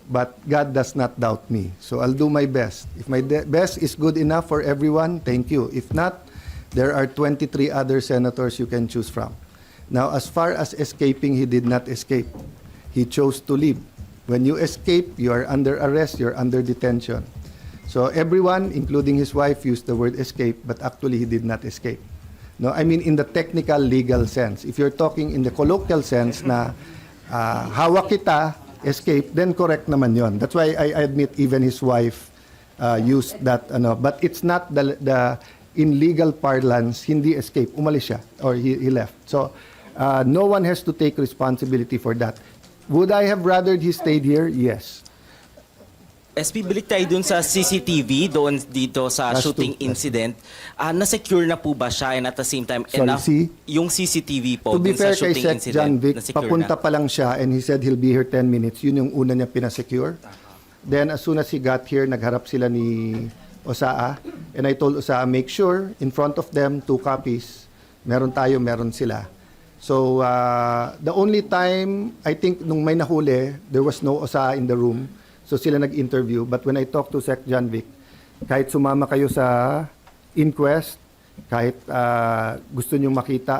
But God does not doubt me. So I'll do my best. If my best is good enough for everyone, thank you. If not, there are 23 other senators you can choose from. Now, as far as escaping, he did not escape. He chose to leave. When you escape, you are under arrest, you're under detention. So everyone, including his wife, used the word escape, but actually he did not escape. No, I mean in the technical legal sense. If you're talking in the colloquial sense na hawak kita, escape, then correct naman yon. That's why I admit even his wife used that. But it's not the in legal parlance, hindi escape. Umalis siya or he left. So no one has to take responsibility for that. Would I have rather he stayed here? Yes. SP, balik tayo dun sa CCTV, doon dito sa Last shooting two. incident. Na-secure na po ba siya and at the same time, Sorry, enough, see? yung CCTV po To be dun sa fair kay shooting Sec. John incident, Vic, na-secure papunta na? pa lang siya and he said he'll be here 10 minutes. Yun yung una niya pinasecure. Then as soon as he got here, nagharap sila ni Osaa. And I told Osaa, make sure in front of them, 2 copies. Meron tayo, meron sila. So the only time, I think nung may nahuli, there was no Osaa in the room. So sila nag-interview. But when I talked to Sec. John Vic, kahit sumama kayo sa inquest, kahit gusto nyo makita,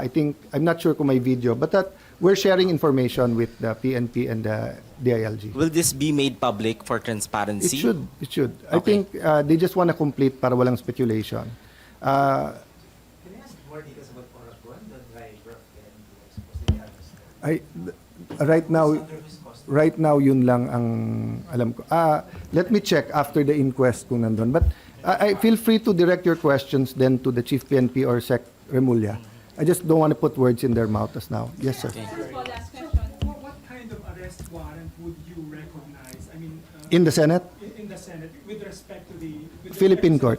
I'm not sure kung may video, but that we're sharing information with the PNP and the DILG. Will this be made public for transparency? It should. I Okay. think they just want to complete para walang speculation. Can I ask more details about Oracuan, the driver and who was supposedly arrested? Right now, yun lang ang alam ko. Let me check after the inquest kung nandun. But I feel free to direct your questions then to the Chief PNP or Sec. Remulla. I just don't want to put words in their mouth as now. Yes, sir. What kind of arrest warrant would you recognize? I mean, In the Senate, in the Senate with respect to the Philippine court.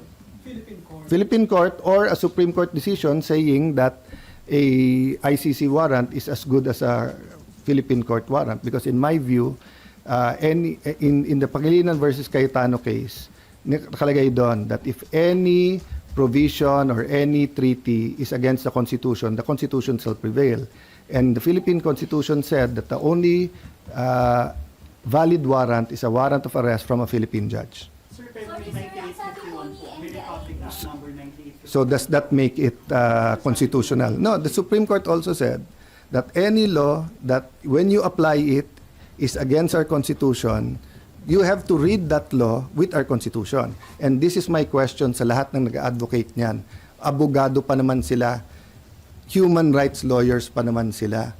Philippine court or a Supreme Court decision saying that a ICC warrant is as good as a Philippine court warrant, because in my view, in the Pangilinan versus Cayetano case, nakalagay doon that if any provision or any treaty is against the Constitution shall prevail. And the Philippine Constitution said that the only valid warrant is a warrant of arrest from a Philippine judge. Sir, pero may 9851 po, may Republic Act number 9851. So does that make it constitutional? No, the Supreme Court also said that any law that when you apply it is against our Constitution, you have to read that law with our Constitution. And this is my question sa lahat ng nag-advocate niyan. Abogado pa naman sila, human rights lawyers pa naman sila.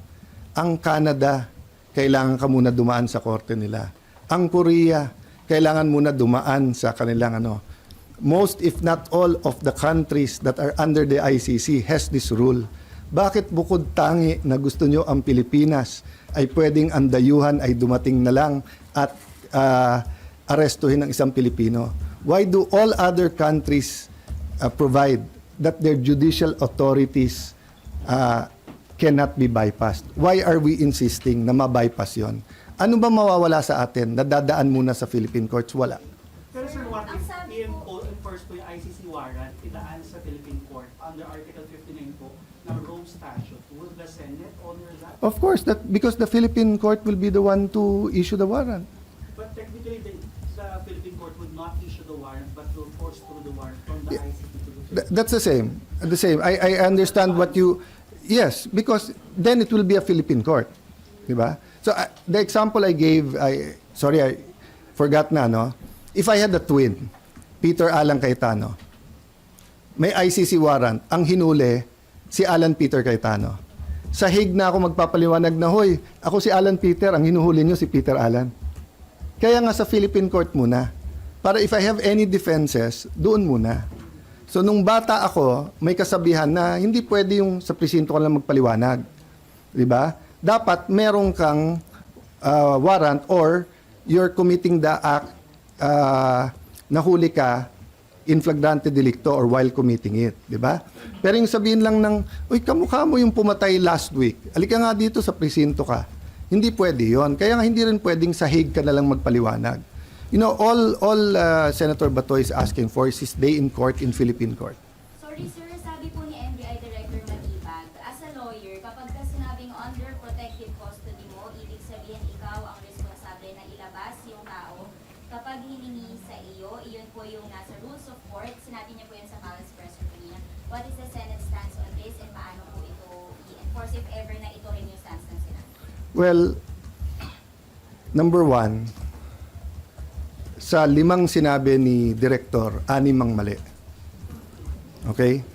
Ang Canada, kailangan ka muna dumaan sa korte nila. Ang Korea, kailangan muna dumaan sa kanilang Most, if not all, of the countries that are under the ICC has this rule. Bakit bukod tangi na gusto nyo ang Pilipinas ay pwedeng ang dayuhan ay dumating na lang at arestuhin ng isang Pilipino? Why do all other countries provide that their judicial authorities cannot be bypassed? Why are we insisting na ma-bypass yon? Ano ba mawawala sa atin na dadaan muna sa Philippine courts? Wala. Pero sir, what if enforce po yung ICC warrant, idaan sa Philippine Court under Article 59 po ng Rome Statute? Would the Senate honor that? Of course, because the Philippine court will be the one to issue the warrant. But technically, the Philippine Court would not issue the warrant, but will force through the warrant from the ICC to the Philippine That's the same. The same. I understand what you... Yes, because then it will be a Philippine court. Diba? So the example I gave, I forgot na, no? If I had a twin, Peter Alan Cayetano, may ICC warrant, ang hinuli, si Alan Peter Cayetano. Sa Hague na ako magpapaliwanag na, hoy, ako si Alan Peter, ang hinuhuli nyo si Peter Alan. Kaya nga sa Philippine court muna. Para if I have any defenses, doon muna. So nung bata ako, may kasabihan na hindi pwede yung sa presinto ka lang magpaliwanag. 'Di ba? Dapat merong kang warrant or you're committing the act nahuli ka in flagrante delicto or while committing it, 'di ba? Pero yung sabihin lang ng, uy, kamukha mo yung pumatay last week. Alika nga dito sa presinto ka. Hindi pwede 'yon. Kaya nga hindi rin pwedeng sa Hague ka na lang magpaliwanag. You know, all Senator Bato is asking for is his day in court in Philippine court. Sorry sir, sabi po ni NBI Director Matibag, as a lawyer, kapag ka sinabing under protective custody mo, ibig sabihin ikaw ang responsable na ilabas yung tao. Kapag hiningi sa iyo, iyon po yung nasa rules of court, sinabi niya po yan sa Palace Press kanina. What is the Senate stance on this and paano po ito i-enforce if ever na ito rin yung stance ng Senate? Well, number one, sa 5 sinabi ni Director, 6 ang mali. Okay?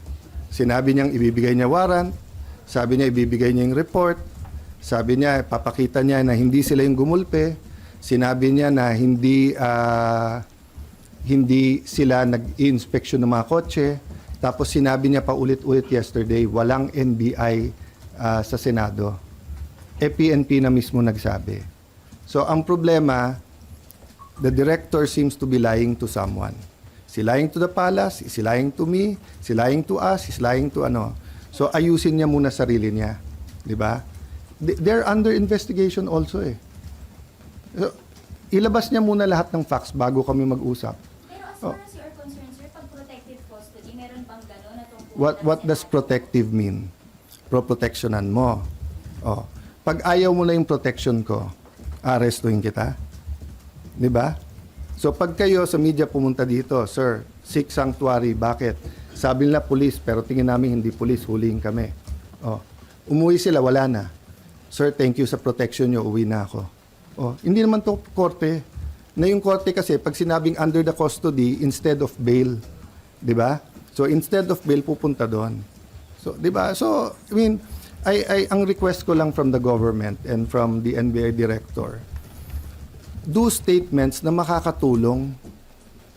Sinabi niyang ibibigay niya warrant, sabi niya ibibigay niya yung report, sabi niya papakita niya na hindi sila yung gumulpe, sinabi niya na hindi sila nag-i-inspection ng mga kotse, tapos sinabi niya pa ulit-ulit yesterday, walang NBI sa Senado. PNP na mismo nagsabi. So ang problema, the director seems to be lying to someone. Is he lying to the palace? Is he lying to me? Is he lying to us? Is he lying to ano? So ayusin niya muna sarili niya. Di ba? They're under investigation also eh. So, ilabas niya muna lahat ng facts bago kami mag-usap. Pero as far as you are concerned, sir, pag protective custody, meron bang gano'n na tungkol What does protective mean? Pro-protectionan mo. Oh. Pag ayaw mo na yung protection ko, arestuhin kita. 'Di ba? So pag kayo sa media pumunta dito, sir, seek sanctuary, bakit? Sabi nila police, pero tingin namin hindi police, huliin kami. Oh. Umuwi sila, wala na. Sir, thank you sa protection nyo, uwi na ako. Oh, hindi naman to korte. Na yung korte kasi pag sinabing under the custody instead of bail, 'di ba? So instead of bail pupunta doon. So 'di ba? So I mean, ang request ko lang from the government and from the NBI director, do statements na makakatulong.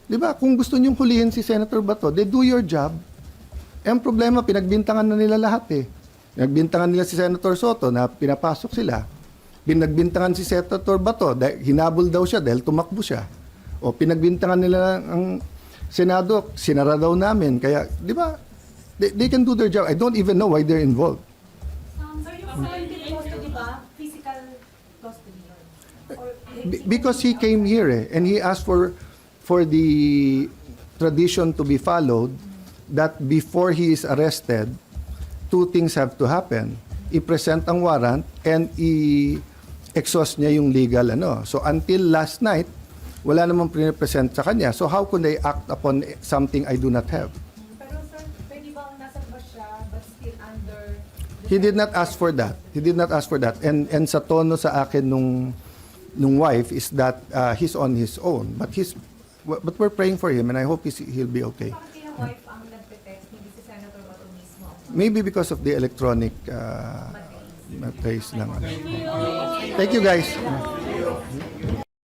Di ba? Kung gusto niyong hulihin si Senator Bato, they do your job. Ang problema, pinagbintangan na nila lahat eh. Pinagbintangan nila si Senator Soto na pinapasok sila. Pinagbintangan si Senator Bato, hinabol daw siya dahil tumakbo siya. O pinagbintangan nila ang Senado, sinara daw namin. Kaya, di ba? They can do their job. I don't even know why they're involved. Sir, yung protective custody ba? Physical custody yun? Or Because he came here and he asked for the tradition to be followed that before he is arrested, 2 things have to happen. I-present ang warrant and i-exhaust niya yung legal ano. So until last night, wala namang pre-present sa kanya. So how could I act upon something I do not have? Pero sir, pwede bang nasa bus siya but still under... He did not ask for that. He did not ask for that. And sa tono sa akin nung wife is that he's on his own. But we're praying for him and I hope he'll be okay. Bakit yung wife ang nagpe-test, hindi si Senator Bato mismo? Maybe because of the electronic trace lang. Thank you guys.